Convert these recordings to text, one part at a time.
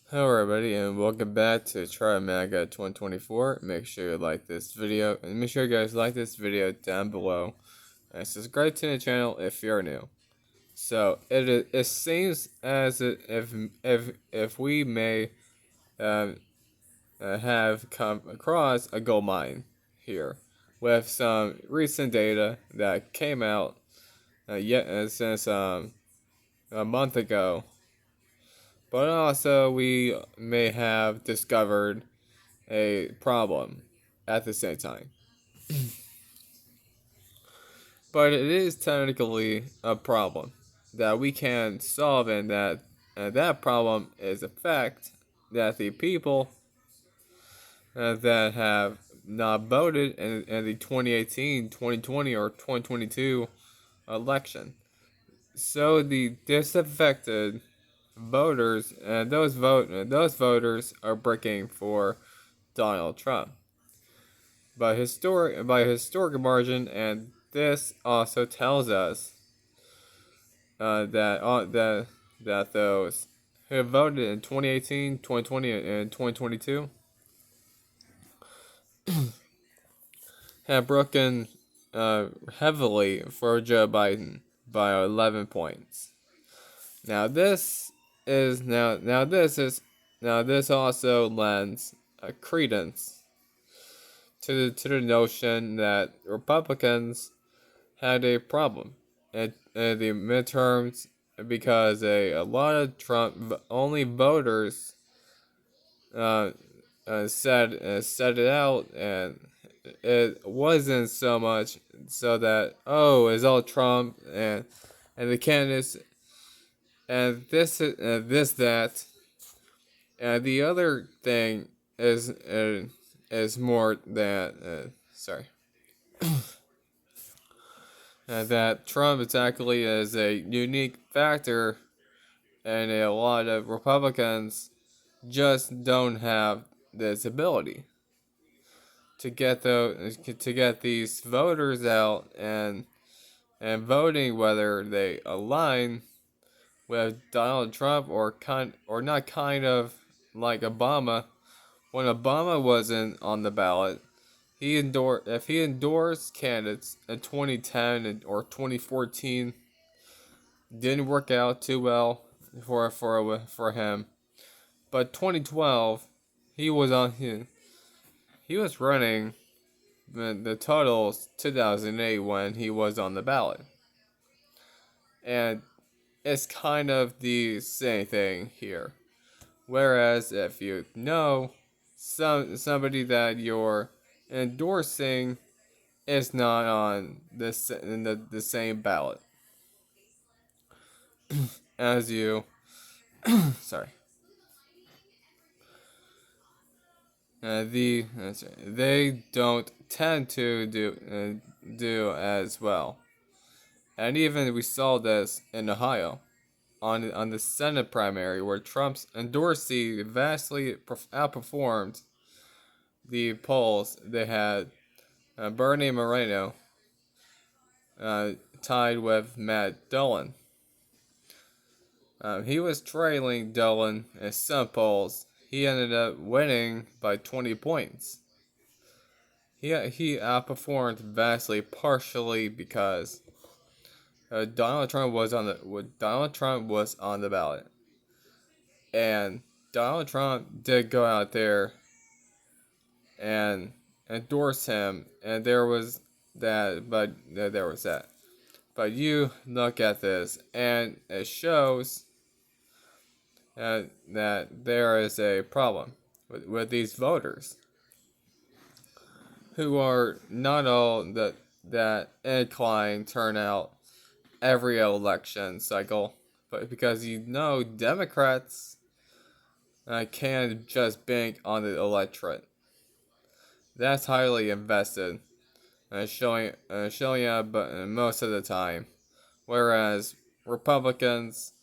Hello everybody and welcome back to Try Maga 2024. Make sure you like this video and make sure you guys like this video down below and subscribe to the channel if you're new. So it seems as if we may um, have come across a gold mine here with some recent data that came out since a month ago. But also, we may have discovered a problem at the same time. But it is technically a problem that we can solve, and that problem is the fact that the people that have not voted in the 2018, 2020, or 2022 election. So the disaffected voters and those voters are breaking for Donald Trump by historic margin, and this also tells us that those who voted in 2018, 2020, and 2022 have broken heavily for Joe Biden by 11 points. Now this also lends credence to the notion that Republicans had a problem at the midterms because a lot of Trump only voters said it out, and it wasn't so much so that it's all Trump and the candidates and this that, and the other thing is more that that Trump exactly is a unique factor, and a lot of Republicans just don't have this ability to get these voters out and voting whether they align with Donald Trump or not, kind of like Obama. When Obama wasn't on the ballot, if he endorsed candidates in 2010 or 2014, didn't work out too well for him. But 2012, he was on he was running the totals 2008 when he was on the ballot, and it's kind of the same thing here. Whereas if you know somebody that you're endorsing is not on the same ballot as you, sorry, they don't tend to do as well. And even we saw this in Ohio on the Senate primary, where Trump's endorsee vastly outperformed the polls. They had Bernie Moreno uh, tied with Matt Dolan. He was trailing Dolan in some polls. He ended up winning by 20 points. He outperformed vastly, partially because Donald Trump was on the ballot, and Donald Trump did go out there and endorse him, and there was that. But you look at this, and it shows that there is a problem with these voters who are not all that inclined turnout every election cycle, but because Democrats can't just bank on the electorate. That's highly invested, showing up most of the time, whereas Republicans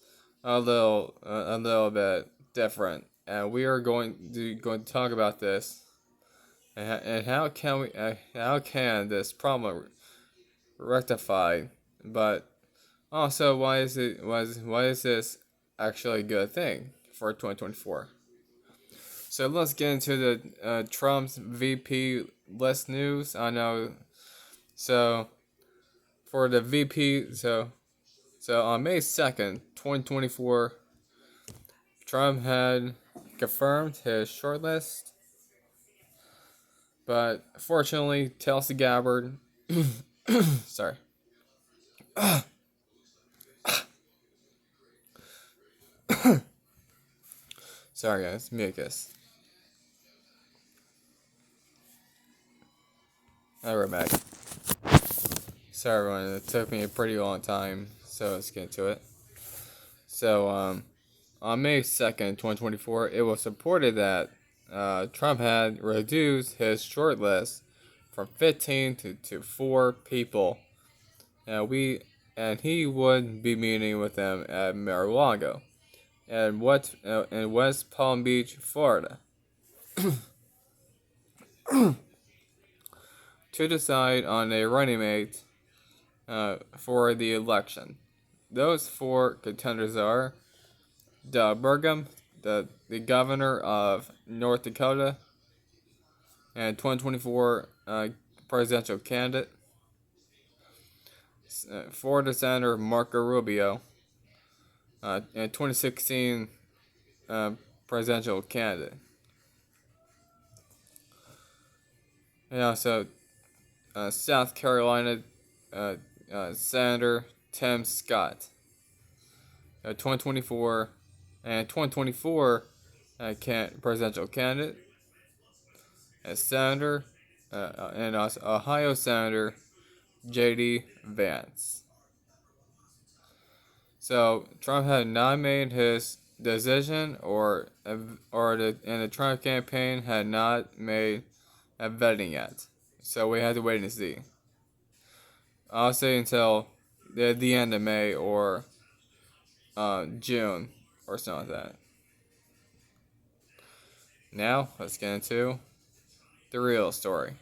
a little bit different, and we are going to talk about this and how can this problem rectified, but also why is this actually a good thing for 2024? So let's get into the Trump's VP list news. I know. So for the VP, so on May 2nd, 2024, Trump had confirmed his shortlist, but fortunately, Tulsi Gabbard, sorry, sorry guys, mucus. We're back. Sorry everyone, it took me a pretty long time, so let's get to it. So on May 2nd, 2024, it was reported that Trump had reduced his shortlist from 15 to 4 people. And he would be meeting with them at Mar-a-Lago and in West Palm Beach, Florida, to decide on a running mate for the election. Those 4 contenders are Doug Burgum, the governor of North Dakota, and 2024 presidential candidate, Florida Senator Marco Rubio, and 2016 presidential candidate. And also South Carolina Senator Tim Scott, 2024 and 2024 presidential candidate, and Senator and also Ohio Senator J.D. Vance. So Trump had not made his decision, and the Trump campaign had not made a vetting yet. So we had to wait and see. I'll say until the end of May or June or something like that. Now let's get into the real story.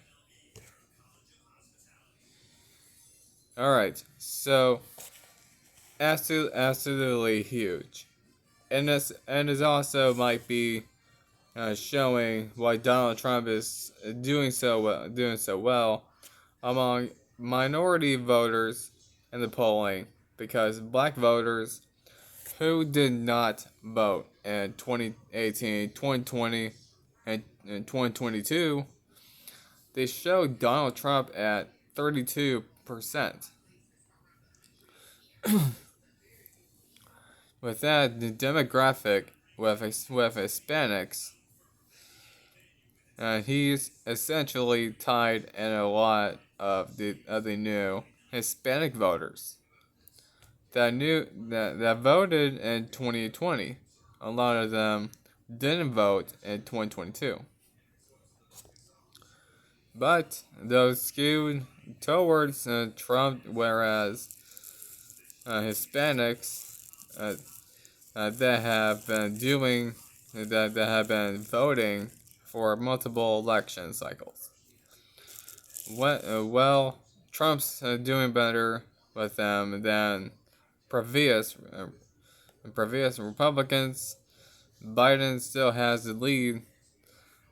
All right, so absolutely huge, and this also might be showing why Donald Trump is doing so well among minority voters in the polling, because black voters who did not vote in 2018, 2020, and 2022, they showed Donald Trump at 32%. With that, the demographic with Hispanics, he's essentially tied in a lot of the new Hispanic voters that voted in 2020. A lot of them didn't vote in 2022, but those skewed towards Trump, whereas Hispanics that have been voting for multiple election cycles. Well, Trump's doing better with them than previous Republicans. Biden still has the lead,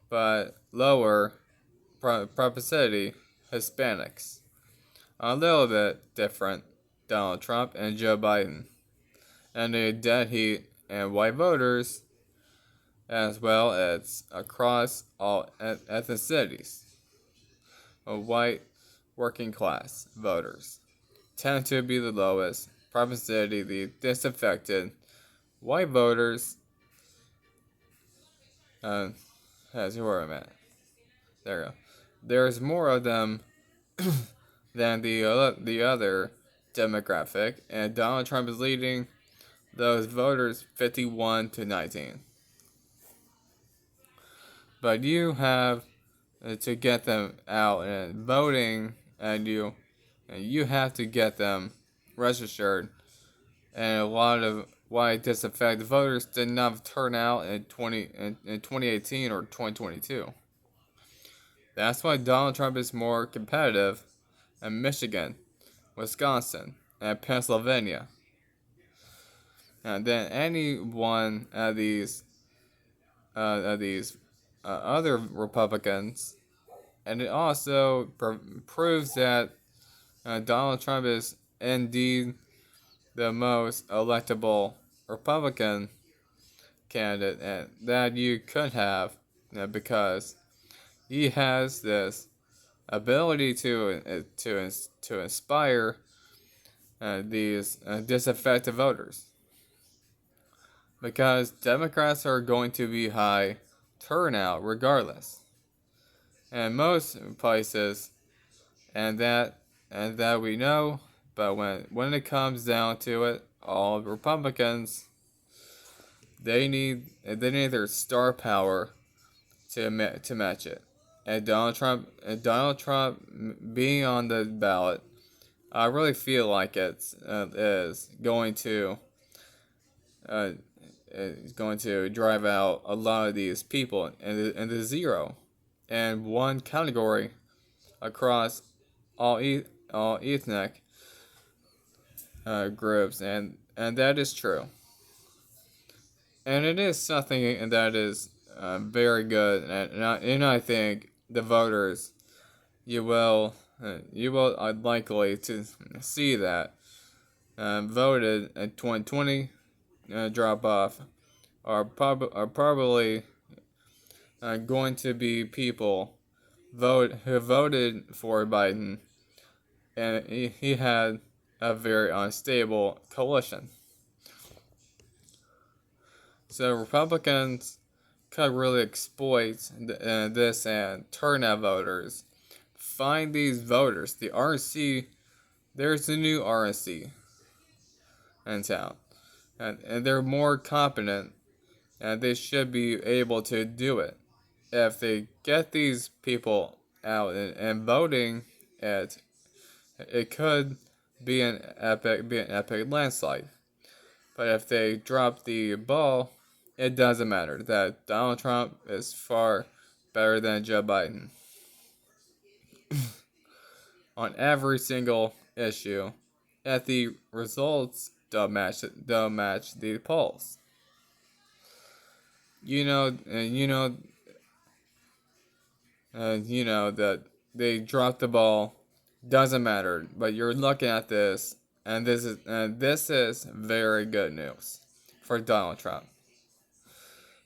but lower propensity Hispanics. A little bit different, Donald Trump and Joe Biden. And the dead heat and white voters, as well as across all ethnicities. White working class voters tend to be the lowest propensity, the disaffected white voters. That's where I'm at. There you go. There's more of them than the other demographic, and Donald Trump is leading those voters 51-19. But you have to get them out and voting, and you have to get them registered. And a lot of white disaffected voters did not turn out in 2018 or 2022. That's why Donald Trump is more competitive in Michigan, Wisconsin, and Pennsylvania than any one of these other Republicans, and it also proves that Donald Trump is indeed the most electable Republican candidate and that you could have, because he has this ability to inspire these disaffected voters, because Democrats are going to be high turnout regardless, and most places, and that we know. But when it comes down to it, all Republicans, they need their star power to match it. And Donald Trump being on the ballot, I really feel like it's is going to uh, is going to drive out a lot of these people in the zero and one category across all all ethnic groups, and that is true, and it is something that is very good, and I think the voters, you will likely to see that voted in 2020 drop off are probably going to be people who voted for Biden, and he had a very unstable coalition. So Republicans could really exploit this and turn out voters. Find these voters. The RNC, there's a new RNC in town, and they're more competent, and they should be able to do it. If they get these people out and voting, it could be an epic landslide. But if they drop the ball, it doesn't matter. That Donald Trump is far better than Joe Biden on every single issue. If the results don't match the polls. You know that they dropped the ball. Doesn't matter. But you're looking at this, and this is very good news for Donald Trump.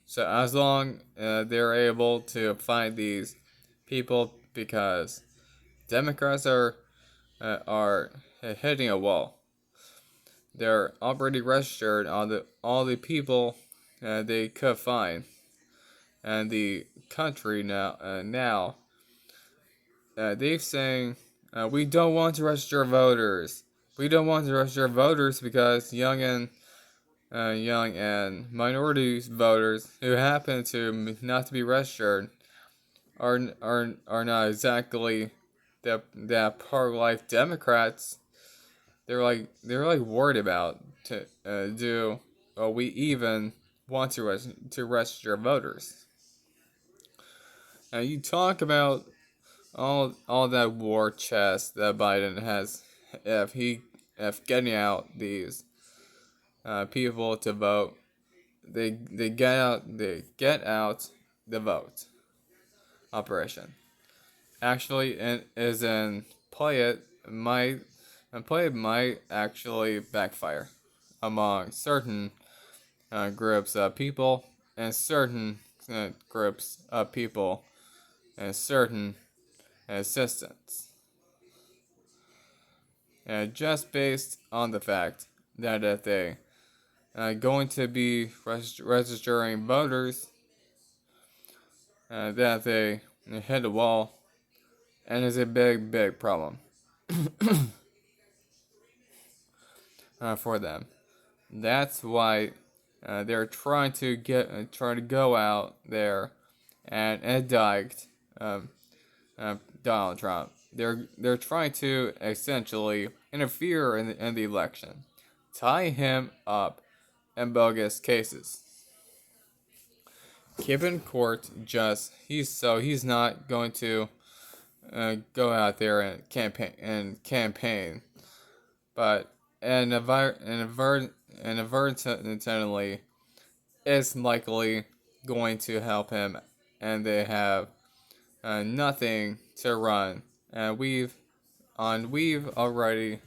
So as long they're able to find these people, because Democrats are hitting a wall. They're already registered on all the people they could find, and the country now they're saying we don't want to register voters. We don't want to register voters because young and minority voters who happen to not to be registered are not exactly that pro-life Democrats. They're like worried about to do we even want to register voters. And you talk about all that war chest that Biden has, if getting out these people to vote, they get out the vote operation. Actually, it is in play it might actually backfire among certain groups of people, and certain groups of people and certain assistants, and just based on the fact that if they going to be registering voters, that they hit a wall, and is a big problem for them. That's why they're trying to go out there and indict um, Donald Trump. They're trying to essentially interfere in the election, tie him up in bogus cases, keep in court. He's not going to go out there and campaign, but inadvertently, it's likely going to help him and they have nothing to run. And we've already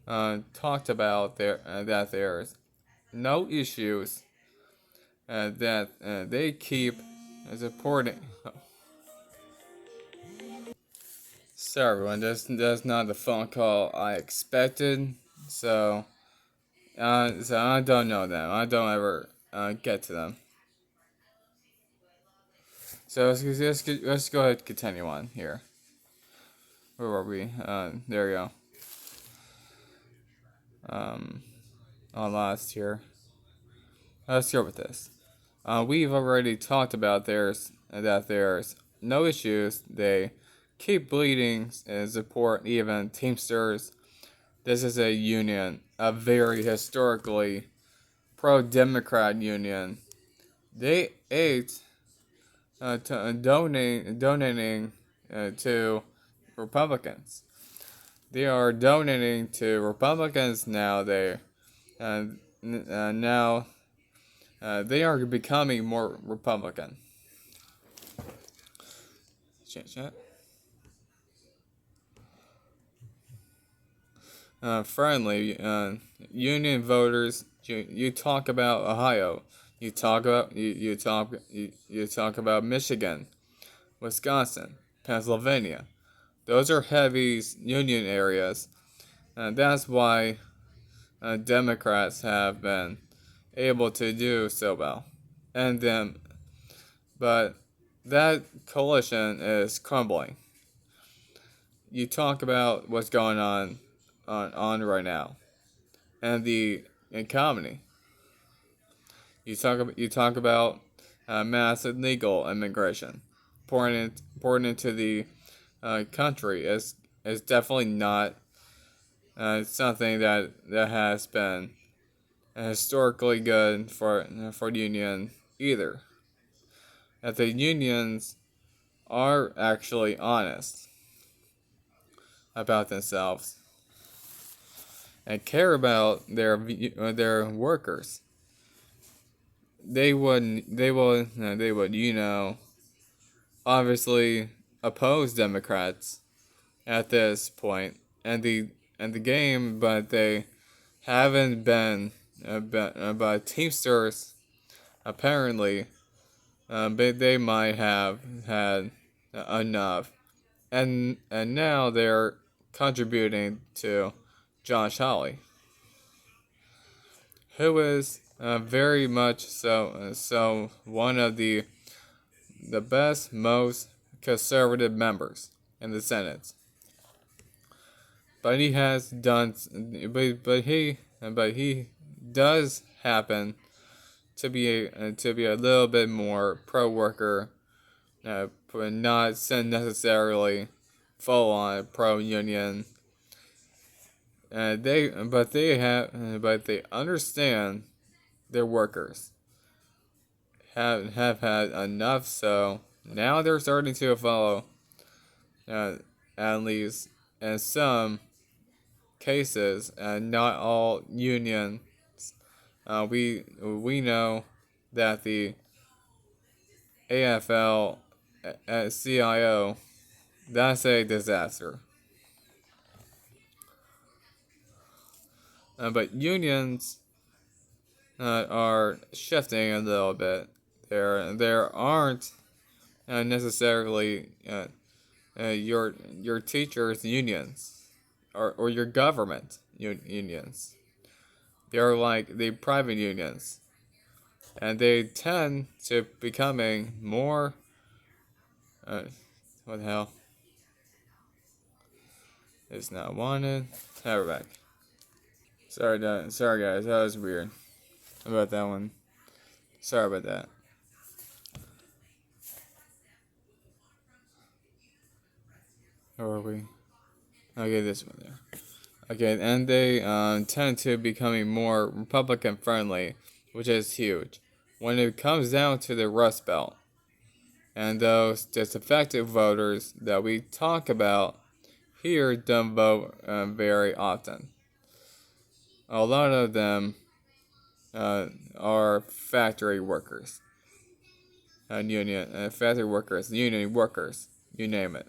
talked about that there's no issues that they keep supporting. Sorry, everyone. That's not the phone call I expected. So I don't know them. I don't ever get to them. So let's go ahead and continue on here. Where were we? There we go. On last here. Let's go with this. We've already talked about there's no issues. They keep bleeding and support even Teamsters. This is a union, a very historically pro-democrat union. They ate donating to Republicans. They are donating to Republicans now. Now they are becoming more Republican. Change that. Friendly union voters. You talk about Ohio. You talk about Michigan, Wisconsin, Pennsylvania. Those are heavy union areas, and that's why Democrats have been able to do so well. And then, but that coalition is crumbling. You talk about what's going on right now, and the economy. You talk about mass illegal immigration, pouring into the country is definitely not something that has been historically good for the union either. That the unions are actually honest about themselves and care about their workers. They would obviously oppose Democrats at this point and the game, but they haven't been. But Teamsters apparently, they might have had enough, and now they're contributing to Josh Hawley, who is very much so one of the best, most conservative members in the Senate. But he has done, but he does happen to be a little bit more pro worker, but not necessarily full on pro union. But they understand their workers have had enough. So now they're starting to follow, at least in some cases, and not all unions. We know that the AFL CIO, that's a disaster. But unions are shifting a little bit. There aren't necessarily your teachers unions or your government unions. They're like the private unions, and they tend to becoming more. What the hell? It's not wanted. Now we're back. Sorry guys, that was weird about that one. Sorry about that. Where are we? Okay, this one there. Okay, and they tend to becoming more Republican friendly, which is huge. When it comes down to the Rust Belt and those disaffected voters that we talk about here don't vote very often. A lot of them are factory workers. factory workers, union workers, you name it.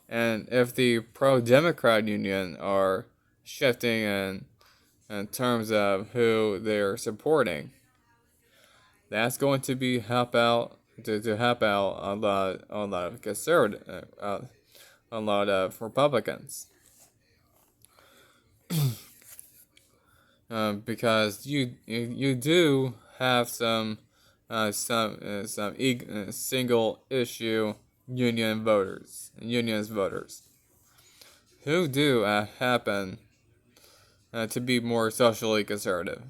And if the pro-democrat union are shifting in terms of who they're supporting, that's going to be help out to help out a lot of conservative a lot of Republicans. Because you do have some single issue unionist voters who do happen to be more socially conservative,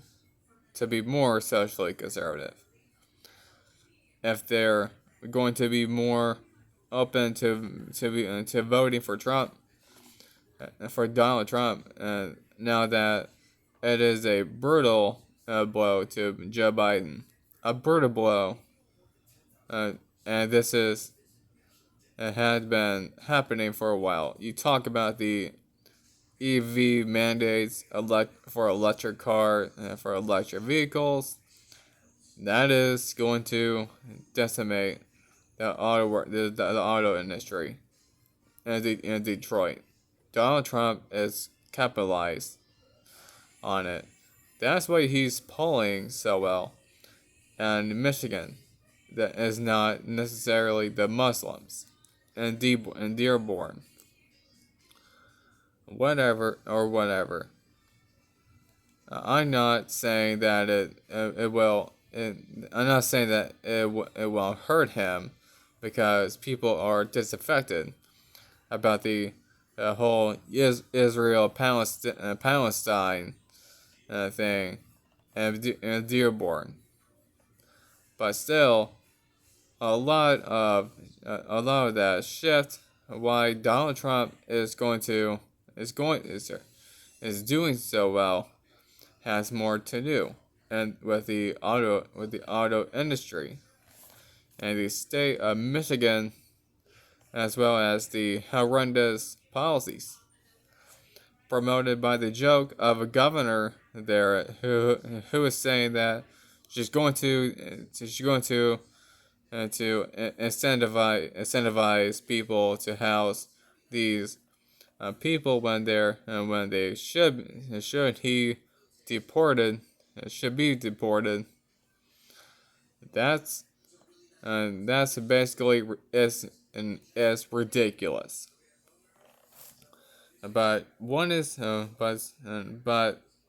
if they're going to be more open to voting for Donald Trump, now that it is a brutal blow to Joe Biden, a brutal blow, and this is it has been happening for a while. You talk about the EV mandates for electric cars, for electric vehicles. That is going to decimate the auto industry in Detroit. Donald Trump is capitalized on it. That's why he's polling so well. And Michigan, that is not necessarily the Muslims, and Dearborn, whatever. I'm not saying that it will. I'm not saying that it will hurt him, because people are disaffected about the whole Israel Palestine thing and Dearborn. But still, a lot of that shift why Donald Trump is doing so well has more to do, and with the auto industry and the state of Michigan, as well as the horrendous policies promoted by the joke of a governor there who is saying that she's going to incentivize people to house these people when they should be deported. That's basically is ridiculous. But but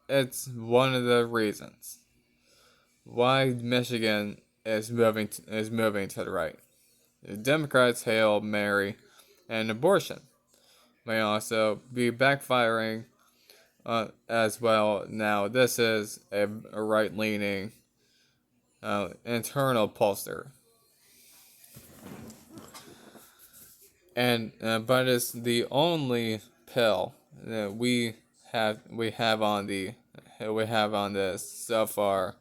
it's one of the reasons why Michigan is moving to the right. The Democrats hail Mary, and abortion may also be backfiring as well. Now this is a right-leaning internal pollster, and but it's the only pill that we have on this so far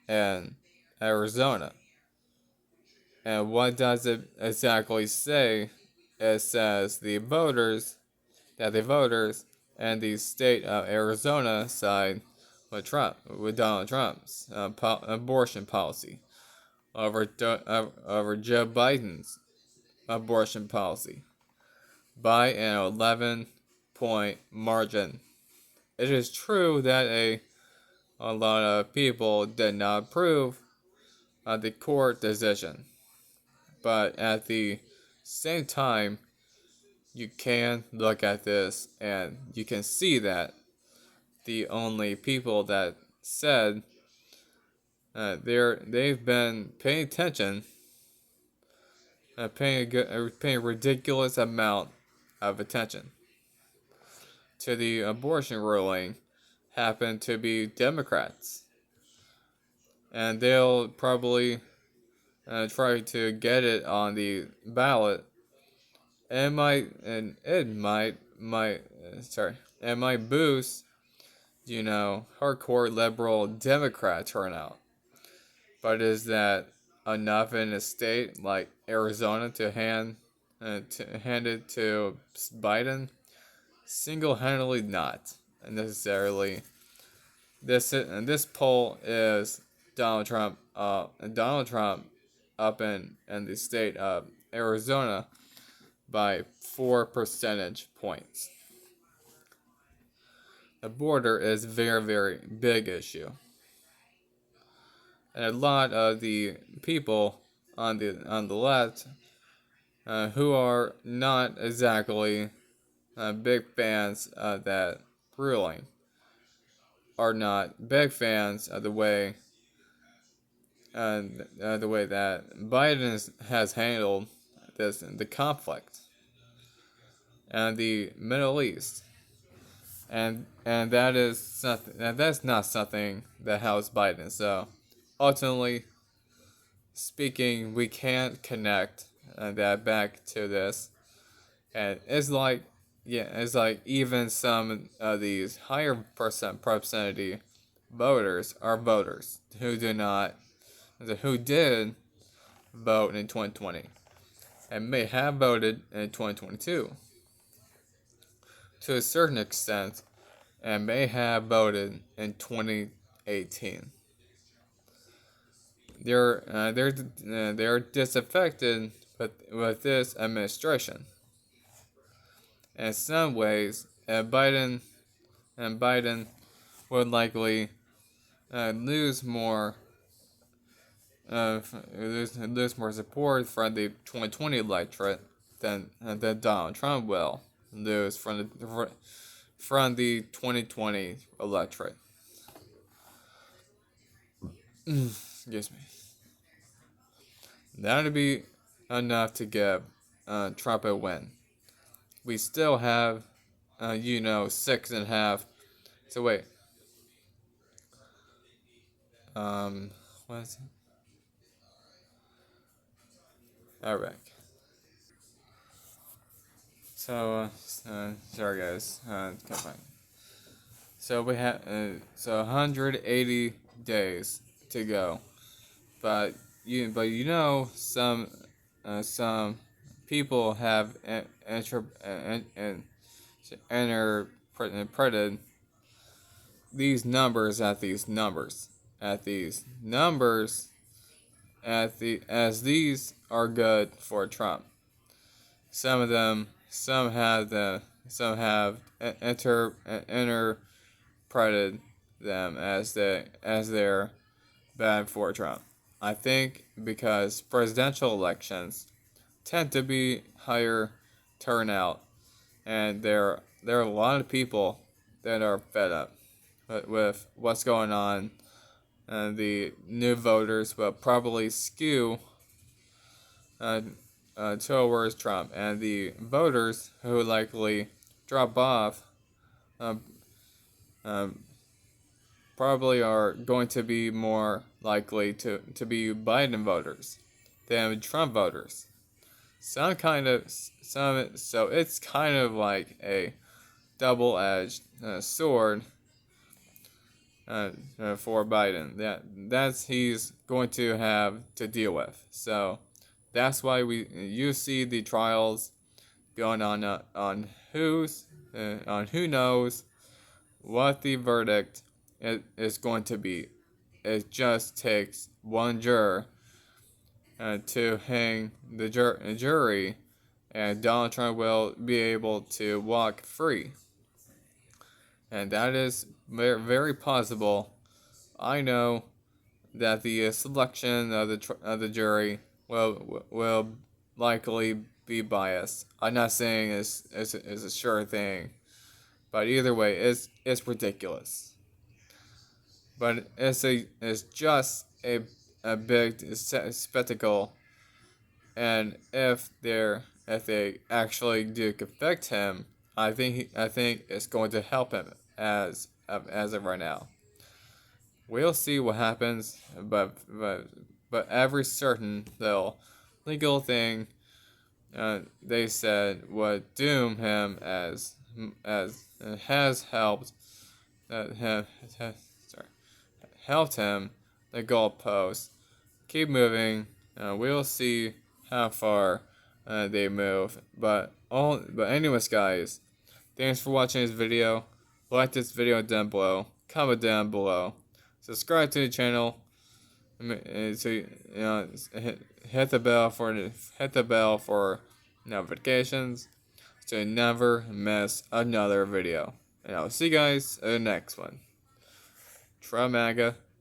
in Arizona. And what does it exactly say? It says the voters and the state of Arizona side with Donald Trump's abortion policy over Joe Biden's abortion policy by an 11-point margin. It is true that a lot of people did not approve of the court decision, but at the same time, you can look at this and you can see that the only people that said they've been paying attention, paying a ridiculous amount of attention to the abortion ruling, happen to be Democrats, and they'll probably try to get it on the ballot. It might boost, hardcore liberal Democrat turnout. But is that enough in a state like Arizona to hand it to Biden? Single-handedly, not necessarily. This poll is Donald Trump up in the state of Arizona by 4 percentage points. The border is a very, very big issue. And a lot of the people on the left who are not exactly big fans of that ruling are not big fans of the way that Biden has handled the conflict and the Middle East, and that's not something that helps Biden. So ultimately speaking, we can't connect that back to this, and it's like even some of these higher percentage voters are voters who did vote in 2020 and may have voted in 2022 to a certain extent and may have voted in 2018. They're disaffected with this administration. In some ways, Biden would likely lose more lose more support from the 2020 electorate than Donald Trump will lose from the 2020 electorate. Excuse me. That would be enough to give Trump a win. We still have, 6.5. So wait. What is it? Alright. So, sorry guys. Come on. So we have 180 days to go, but some people have interpreted these numbers as these are good for Trump. Some have interpreted them as they're bad for Trump. I think because presidential elections tend to be higher turnout, and there are a lot of people that are fed up with what's going on, and the new voters will probably skew towards Trump, and the voters who likely drop off um, um, probably are going to be more likely to be Biden voters than Trump voters. So it's kind of like a double-edged sword for Biden that's he's going to have to deal with. So that's why you see the trials going on who knows what the verdict is going to be. It just takes one juror to hang the jury, and Donald Trump will be able to walk free. And that is very, very possible. I know that the selection of the jury will likely be biased. I'm not saying it's a sure thing, but either way, it's ridiculous. But it's just a big spectacle, and if they actually do convict him, I think it's going to help him as of right now. We'll see what happens, but every certain though legal thing they said would doom him as has helped have helped him the goalposts keep moving. We'll see how far they move, but anyways guys, thanks for watching this video. Like this video down below, comment down below, subscribe to the channel, So hit the bell for notifications so you never miss another video. And I'll see you guys in the next one. Tramaga.